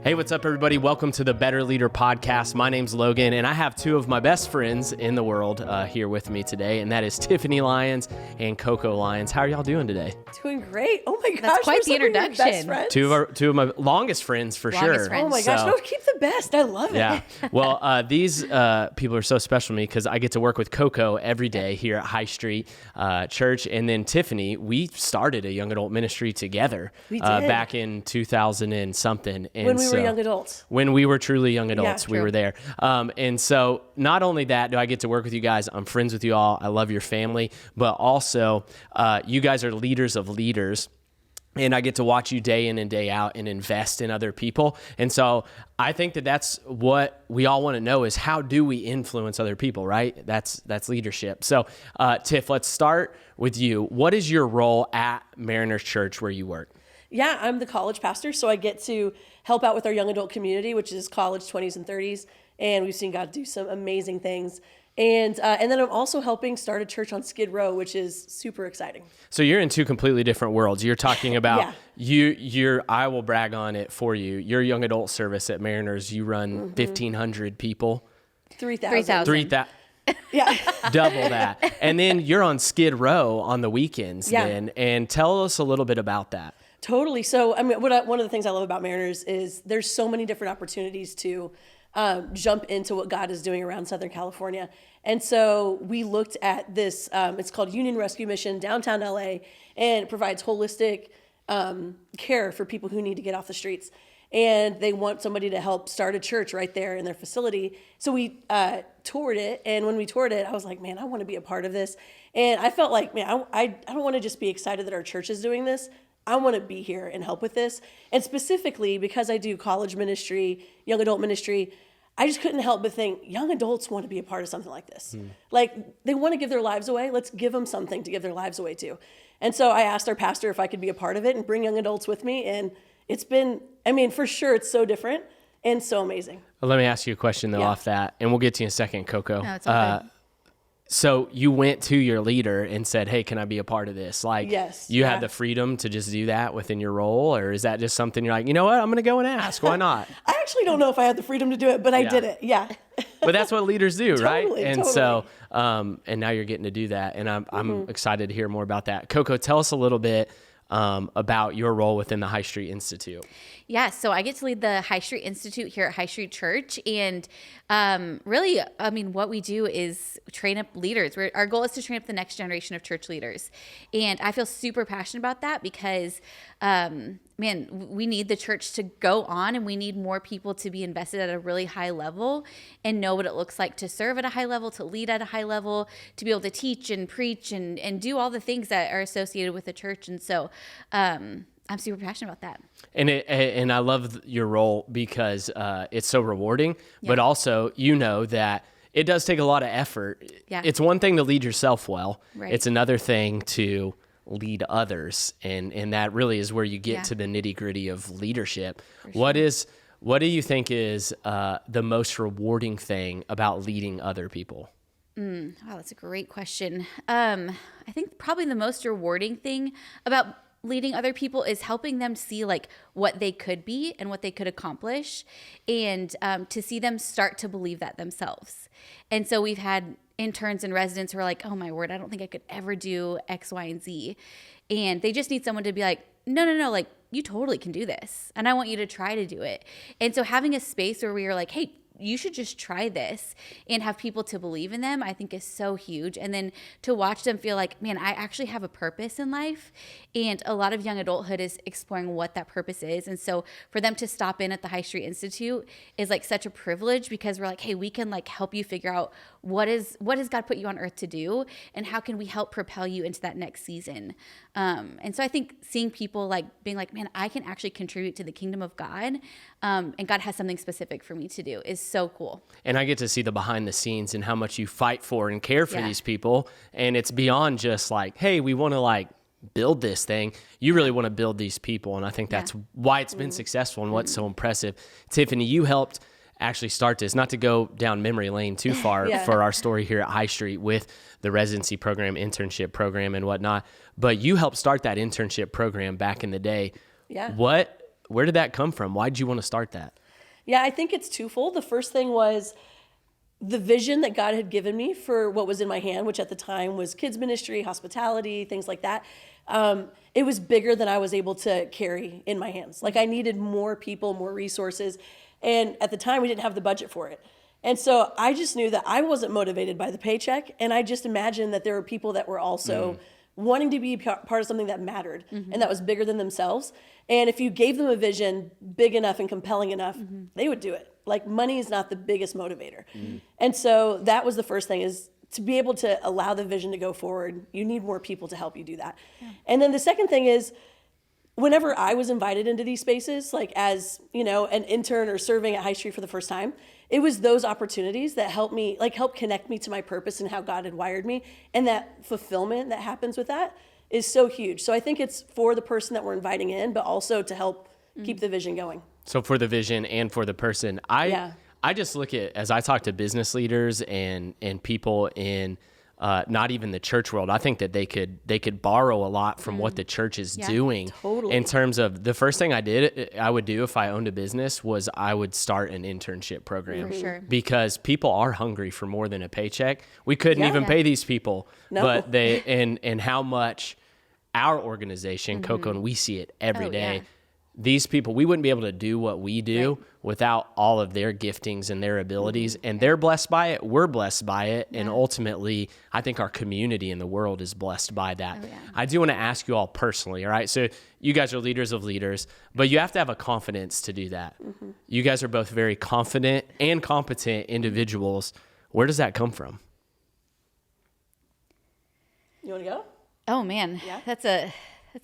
Hey, what's up, everybody? Welcome to the Better Leader Podcast. My name's Logan, and I have two of my best friends in the world here with me today, and that is Tiffany Lyons and Coco Lyons. How are y'all doing today? Doing great. Oh my gosh. That's quite the introduction. Best friends. Two of my longest friends, for sure. Oh my gosh. No, keep the best. I love it. Yeah. Well, these people are so special to me because I get to work with Coco every day here at High Street Church. And then Tiffany, we started a young adult ministry together back in 2000 and something. And when we were young adults. When we were truly young adults, we true. were there. And so not only that do I get to work with you guys, I'm friends with you all. I love your family, but also you guys are leaders of leaders. And I get to watch you day in and day out and invest in other people. And so I think that that's what we all want to know is how do we influence other people, right? That's leadership. So Tiff, let's start with you. What is your role at Mariners Church where you work? Yeah, I'm the college pastor, so I get to help out with our young adult community, which is college 20s and 30s. And we've seen God do some amazing things. And then I'm also helping start a church on Skid Row, which is super exciting. So you're in two completely different worlds. You're talking about I will brag on it for you. Your young adult service at Mariners, you run 1,500 people. 3,000. 3,000. Yeah. Double that. And then you're on Skid Row on the weekends then. And tell us a little bit about that. Totally. So, I mean, one of the things I love about Mariners is there's so many different opportunities to jump into what God is doing around Southern California. And so we looked at this, it's called Union Rescue Mission, downtown LA, and it provides holistic care for people who need to get off the streets. And they want somebody to help start a church right there in their facility. So we toured it. And when we toured it, I was like, man, I want to be a part of this. And I felt like, man, I don't want to just be excited that our church is doing this. I want to be here and help with this. And specifically because I do college ministry, young adult ministry, I just couldn't help but think young adults want to be a part of something like this. Like they want to give their lives away. Let's give them something to give their lives away to. And so I asked our pastor if I could be a part of it and bring young adults with me. And it's been, I mean, for sure, it's so different and so amazing. Well, let me ask you a question though off that, and we'll get to you in a second, Coco. No, it's all good. So you went to your leader and said, hey, can I be a part of this? Like, yes, you had the freedom to just do that within your role? Or is that just something you're like, you know what, I'm going to go and ask. Why not? I actually don't know if I had the freedom to do it, but I did it. Yeah. But that's what leaders do, right? And so, and now you're getting to do that. And I'm excited to hear more about that. Coco, tell us a little bit about your role within the High Street Institute. Yeah, so I get to lead the High Street Institute here at High Street Church. And really, I mean, what we do is train up leaders. Our goal is to train up the next generation of church leaders. And I feel super passionate about that because, man, we need the church to go on and we need more people to be invested at a really high level and know what it looks like to serve at a high level, to lead at a high level, to be able to teach and preach and do all the things that are associated with the church. And so I'm super passionate about that. And I love your role because it's so rewarding, but also you know that it does take a lot of effort. Yeah. It's one thing to lead yourself well. Right. It's another thing to lead others. And that really is where you get to the nitty gritty of leadership. Sure. What do you think is the most rewarding thing about leading other people? Wow, that's a great question. I think probably the most rewarding thing about leading other people is helping them see like what they could be and what they could accomplish, and to see them start to believe that themselves. And so we've had interns and residents who are like, oh my word, I don't think I could ever do X, Y, and Z. And they just need someone to be like, no, like you totally can do this. And I want you to try to do it. And so having a space where we are like, hey, you should just try this and have people to believe in them, I think is so huge. And then to watch them feel like, man, I actually have a purpose in life. And a lot of young adulthood is exploring what that purpose is. And so for them to stop in at the High Street Institute is like such a privilege because we're like, hey, we can like help you figure out what has God put you on earth to do and how can we help propel you into that next season. And so I think seeing people like being like, man, I can actually contribute to the kingdom of God, and God has something specific for me to do is so cool. And I get to see the behind the scenes and how much you fight for and care for these people. And it's beyond just like, hey, we want to like build this thing. You really want to build these people. And I think that's why it's been successful and what's so impressive. Tiffany, you helped actually start this, not to go down memory lane too far for our story here at High Street with the residency program, internship program and whatnot, but you helped start that internship program back in the day. Yeah. What where did that come from? Why did you want to start that? Yeah, I think it's twofold. The first thing was the vision that God had given me for what was in my hand, which at the time was kids ministry, hospitality, things like that. It was bigger than I was able to carry in my hands. Like I needed more people, more resources. And at the time we didn't have the budget for it. And so I just knew that I wasn't motivated by the paycheck. And I just imagined that there were people that were also wanting to be part of something that mattered and that was bigger than themselves. And if you gave them a vision big enough and compelling enough, they would do it. Like money is not the biggest motivator. And so that was the first thing, is to be able to allow the vision to go forward, you need more people to help you do that. Yeah. And then the second thing is, whenever I was invited into these spaces, like as, an intern or serving at High Street for the first time, it was those opportunities that helped me, help connect me to my purpose and how God had wired me. And that fulfillment that happens with that is so huge. So I think it's for the person that we're inviting in, but also to help keep the vision going. So for the vision and for the person, I just look at, as I talk to business leaders and people in not even the church world, I think that they could borrow a lot from what the church is doing. Totally. In terms of the first thing I would do if I owned a business was I would start an internship program. For sure. Because people are hungry for more than a paycheck. We couldn't even pay these people, but they and how much our organization, Coco, and we see it every day. Yeah. These people, we wouldn't be able to do what we do without all of their giftings and their abilities. And they're blessed by it. We're blessed by it. And ultimately, I think our community in the world is blessed by that. Oh, yeah. I do want to ask you all personally, all right? So you guys are leaders of leaders, but you have to have a confidence to do that. You guys are both very confident and competent individuals. Where does that come from? You want to go? Oh, man. Yeah. That's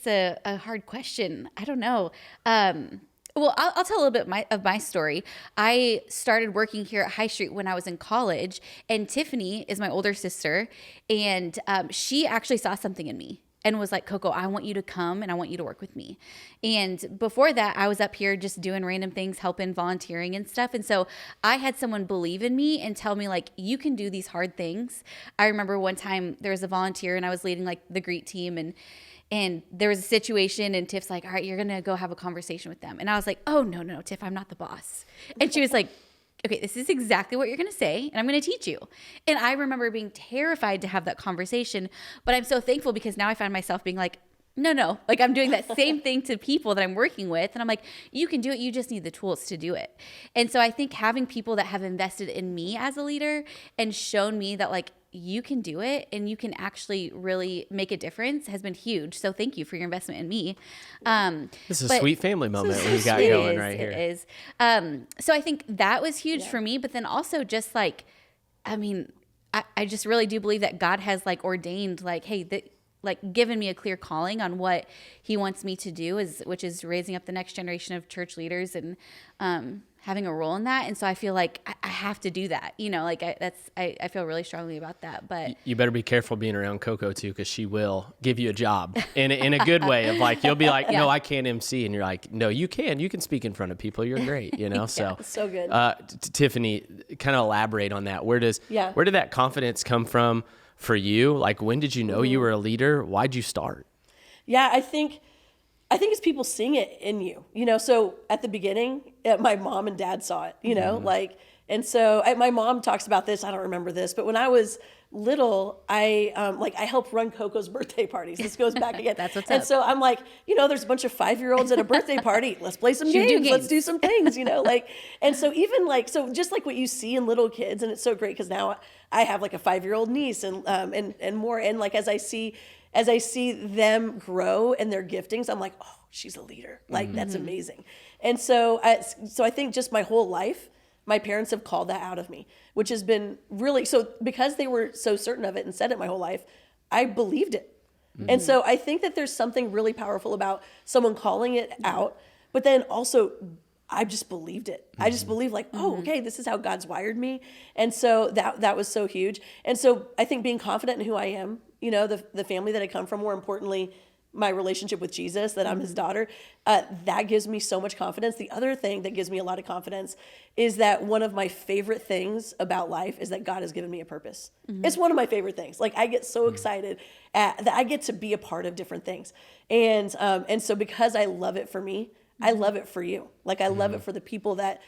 a hard question. I don't know. Well, I'll tell a little bit of my story. I started working here at High Street when I was in college, and Tiffany is my older sister, and she actually saw something in me and was like, Coco, I want you to come and I want you to work with me. And before that, I was up here just doing random things, helping, volunteering and stuff. And so I had someone believe in me and tell me, like, you can do these hard things. I remember one time there was a volunteer and I was leading like the greet team, and there was a situation and Tiff's like, all right, you're going to go have a conversation with them. And I was like, oh, no, Tiff, I'm not the boss. And she was like, okay, this is exactly what you're going to say, and I'm going to teach you. And I remember being terrified to have that conversation, but I'm so thankful because now I find myself being like, no, like I'm doing that same thing to people that I'm working with. And I'm like, you can do it. You just need the tools to do it. And so I think having people that have invested in me as a leader and shown me that, like, you can do it and you can actually really make a difference has been huge. So thank you for your investment in me. This is a sweet family moment we got going right here. It is. So I think that was huge for me, but then also just like, I mean, I just really do believe that God has like ordained like, hey, like given me a clear calling on what he wants me to do, which is raising up the next generation of church leaders and having a role in that. And so I feel like I have to do that, like I feel really strongly about that. But you better be careful being around Coco too, because she will give you a job in a good way of like, you'll be like, no, I can't MC. And you're like, no, you can speak in front of people. You're great, so. So good. Tiffany, kind of elaborate on that. Where did that confidence come from for you? Like, when did you know you were a leader? Why'd you start? Yeah, I think it's people seeing it in you, so at the beginning, my mom and dad saw it, and so my mom talks about this. I don't remember this, but when I was little, I helped run Coco's birthday parties. This goes back again. That's what's and up. so I'm like, there's a bunch of 5-year-olds at a birthday party. Let's play some games. Let's do some things, and so even so just like what you see in little kids, and it's so great because now I have like a 5-year-old niece and more. And like, as I see them grow and their giftings, I'm like, oh, she's a leader. Like, that's amazing. And so I think just my whole life, my parents have called that out of me, which has been really, so because they were so certain of it and said it my whole life, I believed it. And so I think that there's something really powerful about someone calling it out, but then also I just believed it. I just believed like, oh, okay, this is how God's wired me. And so that was so huge. And so I think being confident in who I am, the family that I come from, more importantly, my relationship with Jesus, that I'm his daughter, that gives me so much confidence. The other thing that gives me a lot of confidence is that one of my favorite things about life is that God has given me a purpose. It's one of my favorite things. Like, I get so excited that I get to be a part of different things. And so because I love it for me, I love it for you. Like I love it for the people that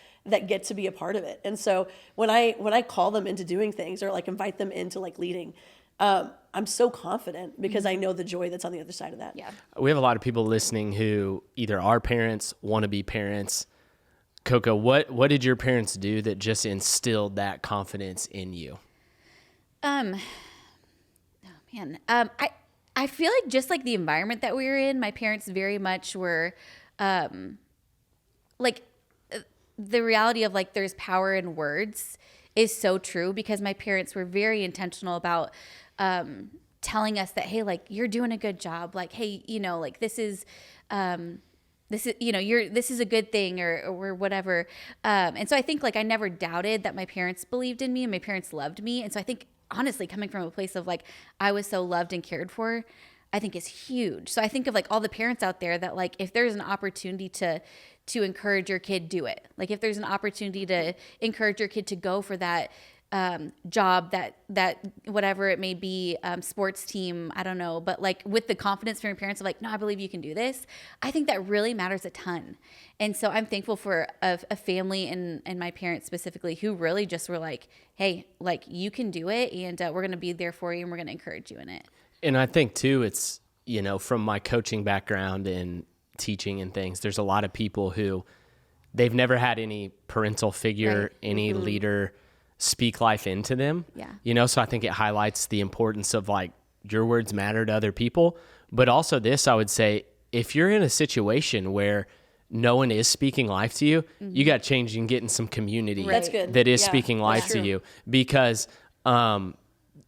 get to be a part of it. And so when I call them into doing things or like invite them into like leading, I'm so confident because I know the joy that's on the other side of that. Yeah. We have a lot of people listening who either are parents, want to be parents. Coco, what did your parents do that just instilled that confidence in you? Oh man. I feel like just like the environment that we were in, my parents very much were, like the reality of like there's power in words is so true because my parents were very intentional about, telling us that, hey, like you're doing a good job. Like, hey, you know, like this is, you know, this is a good thing or whatever. And so I think like I never doubted that my parents believed in me and my parents loved me. And so I think honestly coming from a place of like, I was so loved and cared for, I think is huge. So I think of like all the parents out there that like, if there's an opportunity to encourage your kid, do it. Like if there's an opportunity to encourage your kid to go for that, job that whatever it may be, sports team, I don't know, but like with the confidence from your parents of like, no, I believe you can do this. I think that really matters a ton. And so I'm thankful for a family and my parents specifically who really just were like, hey, like you can do it and we're going to be there for you and we're going to encourage you in it. And I think too, it's, you know, from my coaching background and teaching and things, there's a lot of people who they've never had any parental figure, Right. any leader speak life into them. Yeah. You know, so I think it highlights the importance of like your words matter to other people. But also this, I would say, if you're in a situation where no one is speaking life to you, you got to change and get in some community That's good. that is Yeah, speaking life that's to true. you because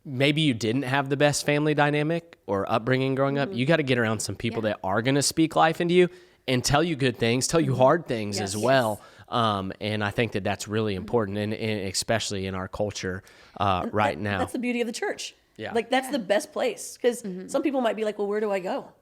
maybe you didn't have the best family dynamic or upbringing growing up. You got to get around some people that are going to speak life into you and tell you good things, tell you hard things as well. And I think that that's really important, and especially in our culture right now. That's the beauty of the church. Yeah. Like that's the best place because some people might be like, well, where do I go?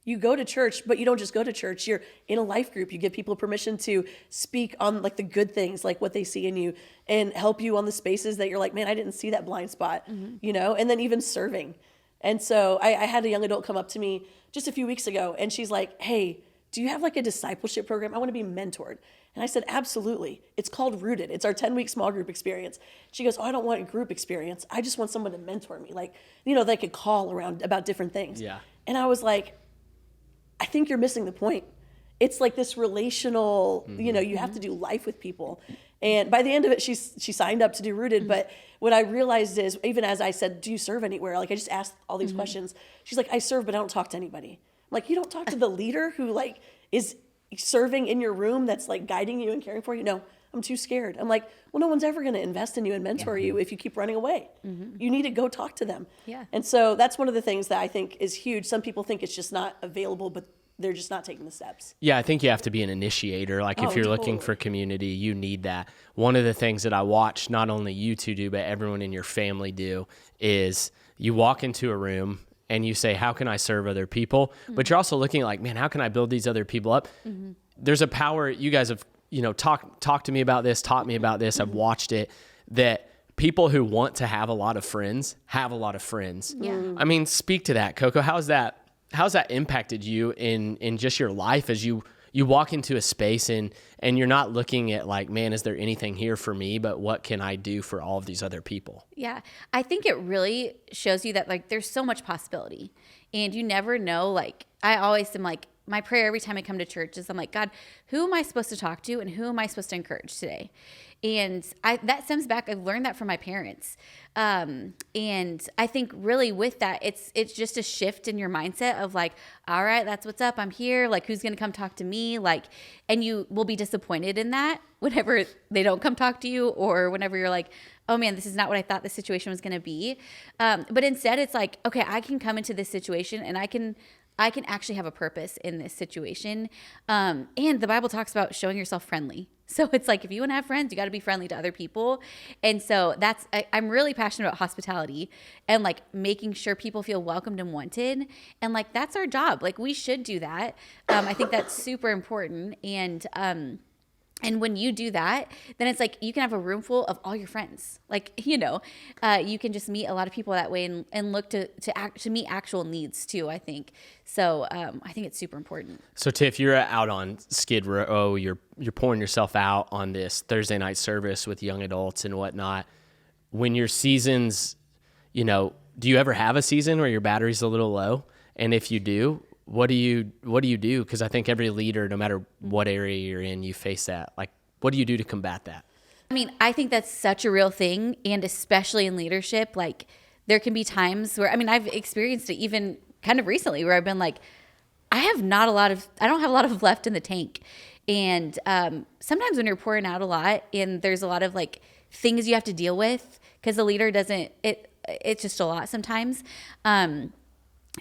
You go to church, but you don't just go to church. You're in a life group. You give people permission to speak on like the good things, like what they see in you and help you on the spaces that you're like, man, I didn't see that blind spot, you know, and then even serving. And so I had a young adult come up to me just a few weeks ago and she's like, hey, do you have like a discipleship program? I want to be mentored. And I said, absolutely. It's called Rooted. It's our 10-week small group experience. She goes, oh, I don't want a group experience. I just want someone to mentor me. Like, you know, they could call around about different things. Yeah. And I was like, I think you're missing the point. It's like this relational, you know, you have to do life with people. And by the end of it, she signed up to do Rooted. But what I realized is, even as I said, do you serve anywhere? Like I just asked all these questions. She's like, I serve, but I don't talk to anybody. I'm like, you don't talk to the leader who like is serving in your room that's like guiding you and caring for you? No, I'm too scared. I'm like, well, no one's ever going to invest in you and mentor you if you keep running away. You need to go talk to them. Yeah. And so that's one of the things that I think is huge. Some people think it's just not available, but they're just not taking the steps. Yeah, I think you have to be an initiator. Like if you're looking totally. for community, you need that. One of the things that I watch not only you two do, but everyone in your family do is you walk into a room and you say, how can I serve other people? But you're also looking like, man, how can I build these other people up? There's a power, you guys have, you know, talked to me about this, taught me about this. I've watched it, that people who want to have a lot of friends have a lot of friends. Yeah. I mean, speak to that, Coco. How's that impacted you in just your life as you walk into a space and you're not looking at like, man, is there anything here for me, but what can I do for all of these other people? Yeah. I think it really shows you that like there's so much possibility and you never know. Like I always am like, my prayer every time I come to church is I'm like, God, who am I supposed to talk to and who am I supposed to encourage today? And that stems back. I've learned that from my parents. And I think really with that, it's just a shift in your mindset of like, all right, that's what's up. I'm here. Like, who's going to come talk to me? Like, and you will be disappointed in that whenever they don't come talk to you or whenever you're like, oh man, this is not what I thought the situation was going to be. But instead it's like, okay, I can come into this situation and I can actually have a purpose in this situation. And the Bible talks about showing yourself friendly. So it's like, if you want to have friends, you got to be friendly to other people. And so I'm really passionate about hospitality and like making sure people feel welcomed and wanted. And like, that's our job. Like we should do that. I think that's super important. And And when you do that, then it's like you can have a room full of all your friends. Like, you can just meet a lot of people that way and look to meet actual needs too, I think. So I think it's super important. So Tiff, you're out on Skid Row. You're pouring yourself out on this Thursday night service with young adults and whatnot. When your seasons, do you ever have a season where your battery's a little low? And if you do, what do you do? Because I think every leader, no matter what area you're in, you face that. Like, what do you do to combat that? I mean, I think that's such a real thing. And especially in leadership, like there can be times where, I've experienced it even kind of recently where I've been like, I don't have a lot of left in the tank. And sometimes when you're pouring out a lot and there's a lot of like things you have to deal with because the leader it's just a lot sometimes.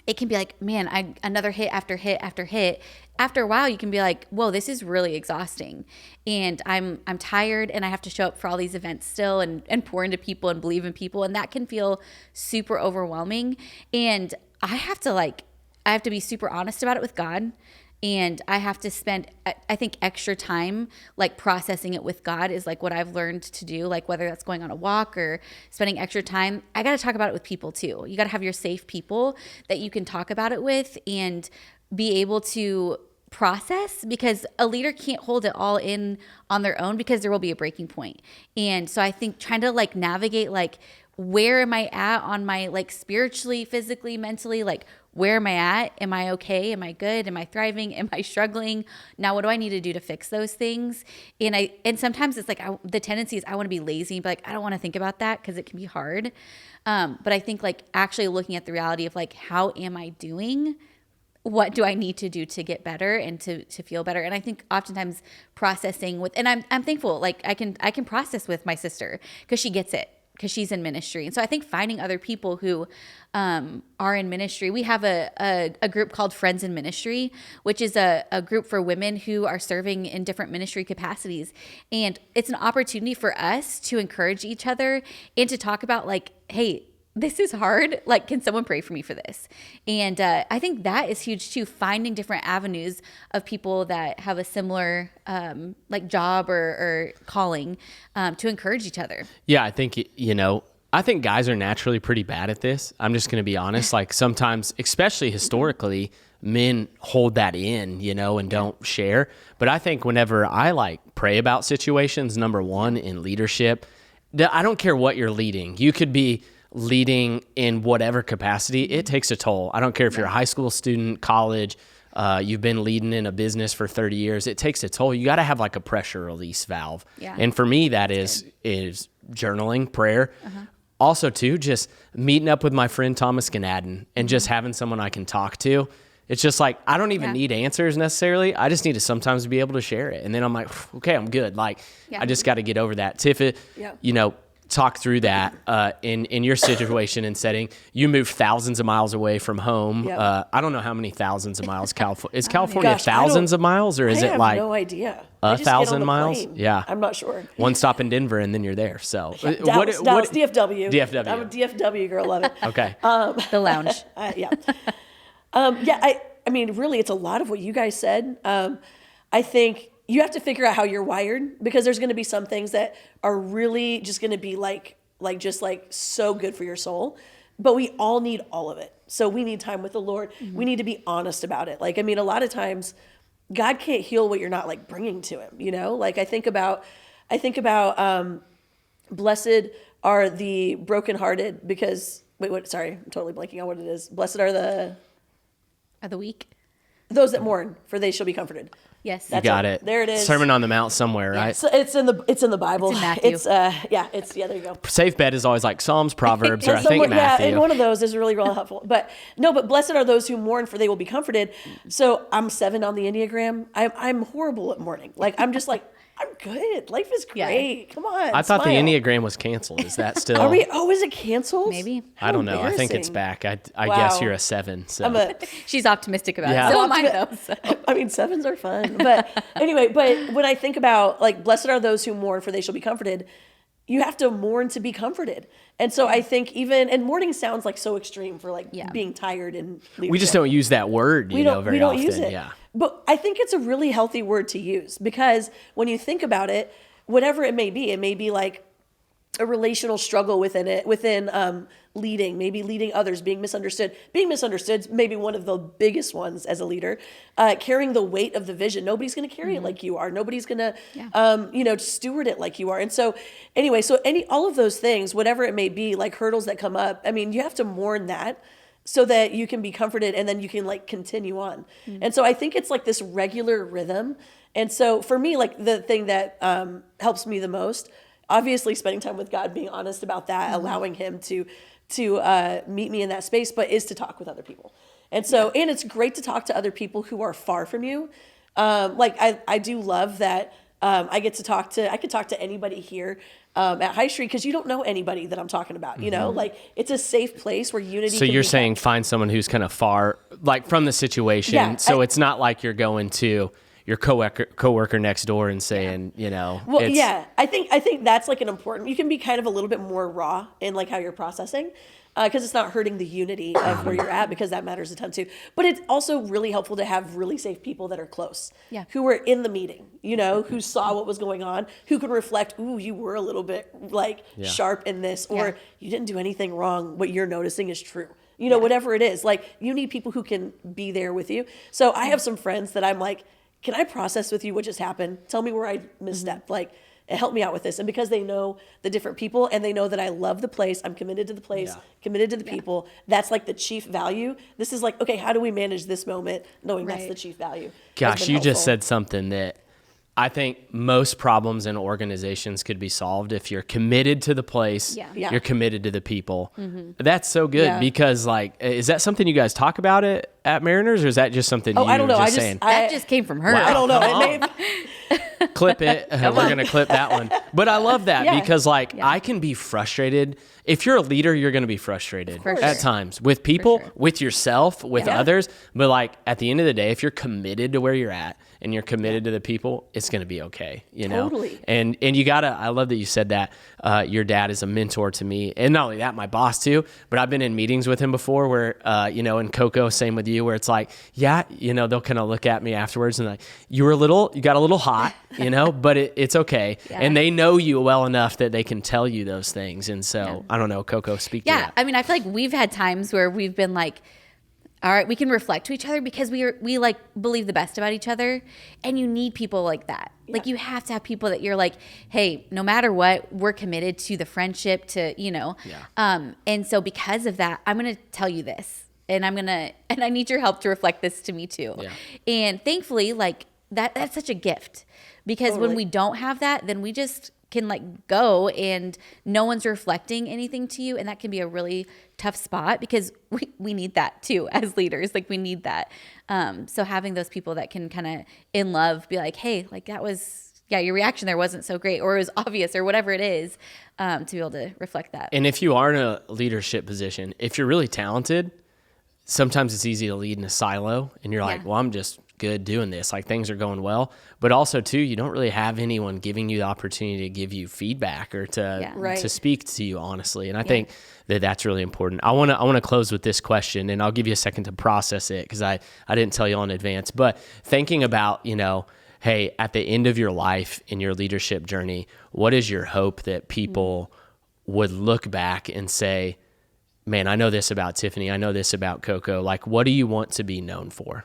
It can be like, man, another hit after hit after hit. After a while, you can be like, whoa, this is really exhausting. And I'm tired and I have to show up for all these events still and pour into people and believe in people. And that can feel super overwhelming. And I have to be super honest about it with God. And I have to spend, I think, extra time like processing it with God is like what I've learned to do, like whether that's going on a walk or spending extra time. I got to talk about it with people too. You got to have your safe people that you can talk about it with and be able to process, because a leader can't hold it all in on their own because there will be a breaking point. And so I think trying to like navigate like, where am I at on my like spiritually, physically, mentally, like where am I at? Am I okay? Am I good? Am I thriving? Am I struggling? Now, what do I need to do to fix those things? And sometimes it's like the tendency is I want to be lazy, but like I don't want to think about that because it can be hard. But I think like actually looking at the reality of like, how am I doing? What do I need to do to get better and to feel better? And I think oftentimes processing with, and I'm thankful, like I can process with my sister because she gets it, because she's in ministry. And so I think finding other people who are in ministry. We have a group called Friends in Ministry, which is a group for women who are serving in different ministry capacities. And it's an opportunity for us to encourage each other and to talk about like, hey, this is hard. Like, can someone pray for me for this? And I think that is huge too, finding different avenues of people that have a similar like job or calling to encourage each other. Yeah, I think, I think guys are naturally pretty bad at this. I'm just going to be honest. Like sometimes, especially historically, men hold that in, and don't share. But I think whenever I like pray about situations, number one, in leadership, I don't care what you're leading. You could be leading in whatever capacity. It takes a toll. I don't care if you're a high school student, college, you've been leading in a business for 30 years. It takes a toll. You got to have like a pressure release valve. Yeah. And for me, that is journaling, prayer. Uh-huh. Also too, just meeting up with my friend Thomas Ganadden and just having someone I can talk to. It's just like, I don't even need answers necessarily. I just need to sometimes be able to share it. And then I'm like, okay, I'm good. Like, I just got to get over that. Tiff, talk through that in your situation and setting. You moved thousands of miles away from home. Yep. I don't know how many thousands of miles California. Is California thousands of miles, or is it like no idea. 1,000 miles? Plane. Yeah. I'm not sure. One stop in Denver and then you're there. So Dallas, DFW. DFW. I'm a DFW girl. Love it. Okay. The lounge. Yeah. I mean, really, it's a lot of what you guys said. I think you have to figure out how you're wired, because there's going to be some things that are really just going to be like so good for your soul. But we all need all of it. So we need time with the Lord. Mm-hmm. We need to be honest about it. Like, I mean, a lot of times God can't heal what you're not like bringing to him, Like I think about blessed are the brokenhearted, because sorry, I'm totally blanking on what it is. Blessed are the weak. Those that mourn, for they shall be comforted. Yes. You got it. There it is. Sermon on the Mount somewhere, right? So it's in the Bible. It's in Matthew. There you go. Safe bet is always like Psalms, Proverbs, or I think Matthew. Yeah, and one of those is really, really helpful. But blessed are those who mourn, for they will be comforted. So I'm 7 on the Enneagram. I'm horrible at mourning. Like, I'm just like, I'm good. Life is great. Yeah. Come on. I thought the Enneagram was canceled. Is that still? Are we? Oh, is it canceled? Maybe. I don't know. I think it's back. I guess you're a 7. So. She's optimistic about it. So am I, though. So. I mean, 7s are fun. But anyway, but when I think about like, blessed are those who mourn, for they shall be comforted. You have to mourn to be comforted. And so I think and mourning sounds like so extreme for like being tired and leadership. We just don't use that word, very often. Use it. Yeah. But I think it's a really healthy word to use, because when you think about it, whatever it may be like a relational struggle within leading, maybe leading others, being misunderstood. Being misunderstood is maybe one of the biggest ones as a leader. Carrying the weight of the vision. Nobody's going to carry it like you are. Nobody's going to, steward it like you are. And so anyway, all of those things, whatever it may be, like hurdles that come up, I mean, you have to mourn that so that you can be comforted, and then you can like continue on. And so I think it's like this regular rhythm. And so for me, like the thing that helps me the most, obviously spending time with God, being honest about that, allowing him to meet me in that space, but is to talk with other people. And so, and it's great to talk to other people who are far from you. I do love that I could talk to anybody here at High Street, because you don't know anybody that I'm talking about, you know, like it's a safe place where unity. So you're saying find someone who's kind of far, like from the situation. Yeah, so it's not like you're going to your coworker next door and saying, Well, I think that's like an important, you can be kind of a little bit more raw in like how you're processing, because it's not hurting the unity of where you're at, because that matters a ton too. But it's also really helpful to have really safe people that are close, who were in the meeting, who saw what was going on, who could reflect, ooh, you were a little bit like sharp in this, or you didn't do anything wrong. What you're noticing is true. Whatever it is, like you need people who can be there with you. So I have some friends that I'm like, can I process with you what just happened? Tell me where I misstepped. Like, help me out with this. And because they know the different people, and they know that I love the place, I'm committed to the place, committed to the people. That's like the chief value. This is like, okay, how do we manage this moment knowing that's the chief value? Gosh, you just said something that I think most problems in organizations could be solved if you're committed to the place, you're committed to the people. That's so good, because like, is that something you guys talk about at Mariners, or is that just something I don't know. Just saying? That just came from her. I don't know. Clip it. We're going to clip that one. But I love that because like I can be frustrated. If you're a leader, you're going to be frustrated at times with people, with yourself, with others. But like at the end of the day, if you're committed to where you're at and you're committed to the people, it's going to be okay, Totally. And you gotta, I love that you said that your dad is a mentor to me, and not only that, my boss too, but I've been in meetings with him before where, and Coco, same with you, where it's like, they'll kind of look at me afterwards and like, you got a little hot, but it's okay. And they know you well enough that they can tell you those things. And so I don't know, Coco, speak to that. I mean, I feel like we've had times where we've been like, all right, we can reflect to each other because we like believe the best about each other, and you need people like that. Like you have to have people that you're like, hey, no matter what, we're committed to the friendship, and so because of that, I'm going to tell you this, and I need your help to reflect this to me too. And thankfully, like that's such a gift, because when we don't have that, then we just can like go and no one's reflecting anything to you, and that can be a really tough spot, because we need that too as leaders. Like we need that. So having those people that can kind of in love be like, hey, like that was, your reaction there wasn't so great, or it was obvious, or whatever it is, to be able to reflect that. And if you are in a leadership position, if you're really talented, sometimes it's easy to lead in a silo, and you're like, well, I'm just good doing this, like things are going well. But also too, you don't really have anyone giving you the opportunity to give you feedback or to speak to you honestly. And I think that's really important. I want to close with this question, and I'll give you a second to process it, because I didn't tell you all in advance. But thinking about, hey, at the end of your life in your leadership journey, what is your hope that people would look back and say, man, I know this about Tiffany, I know this about Coco. Like, what do you want to be known for?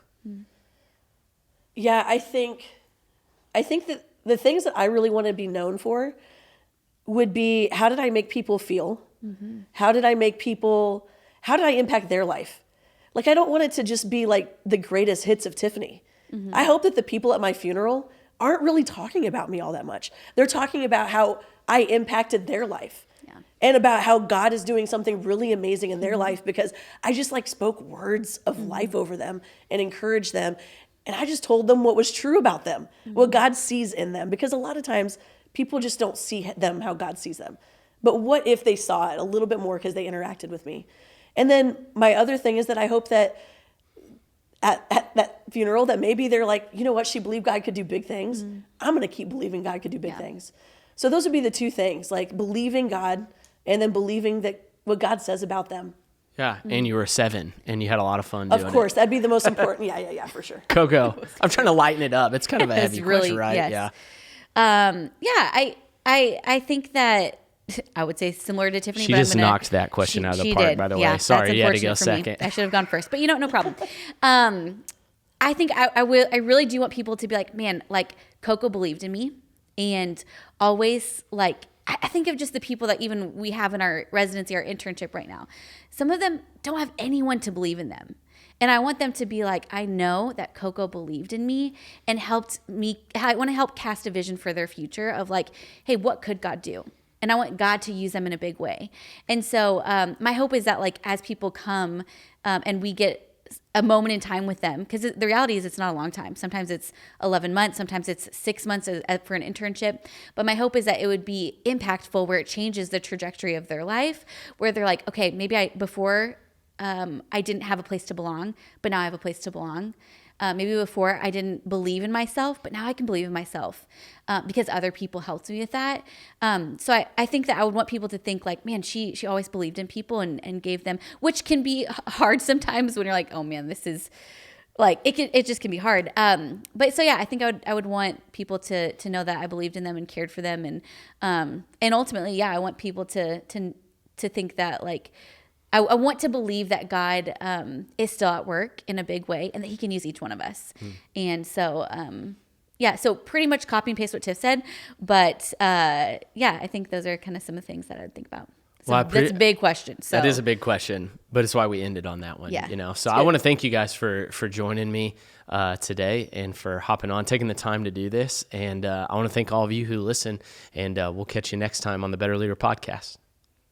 Yeah, I think that the things that I really want to be known for would be, how did I make people feel? How did I impact their life? Like, I don't want it to just be like the greatest hits of Tiffany. I hope that the people at my funeral aren't really talking about me all that much. They're talking about how I impacted their life. And about how God is doing something really amazing in their life, because I just like spoke words of life over them and encouraged them. And I just told them what was true about them, what God sees in them. Because a lot of times people just don't see them how God sees them. But what if they saw it a little bit more because they interacted with me? And then my other thing is that I hope that at that funeral, that maybe they're like, you know what, she believed God could do big things. I'm going to keep believing God could do big things. So those would be the two things, like believing God and then believing that what God says about them. Yeah, and you were 7, and you had a lot of fun doing it. Of course, that'd be the most important. Yeah, for sure. Coco, I'm trying to lighten it up. It's kind of a heavy question, right? Yes. Yeah. I think that I would say similar to Tiffany. She but just I'm gonna, knocked that question out of the she park, did. by the way. Yeah, Sorry, that's you had to go unfortunate for me. second. I should have gone first, but no problem. I think I really do want people to be like, man, like Coco believed in me, and always like, I think of just the people that even we have in our residency, our internship right now. Some of them don't have anyone to believe in them. And I want them to be like, I know that Coco believed in me and helped me. I want to help cast a vision for their future of like, hey, what could God do? And I want God to use them in a big way. And so my hope is that like as people come and we get a moment in time with them, because the reality is it's not a long time. Sometimes it's 11 months, sometimes it's 6 months for an internship. But my hope is that it would be impactful where it changes the trajectory of their life, where they're like, okay, maybe before I didn't have a place to belong, but now I have a place to belong. Maybe before I didn't believe in myself, but now I can believe in myself because other people helped me with that. So I think that I would want people to think like, man, she always believed in people and gave them, which can be hard sometimes when you're like, oh man, this is like, it just can be hard. But so yeah, I think I would want people to know that I believed in them and cared for them. And ultimately, yeah, I want people to think that like, I want to believe that God is still at work in a big way and that he can use each one of us. And so, so pretty much copy and paste what Tiff said. But I think those are kind of some of the things that I'd think about. So that's a big question. So. That is a big question, but it's why we ended on that one. Yeah, So I want to thank you guys for joining me today and for hopping on, taking the time to do this. And I want to thank all of you who listen, and we'll catch you next time on the Better Leader Podcast.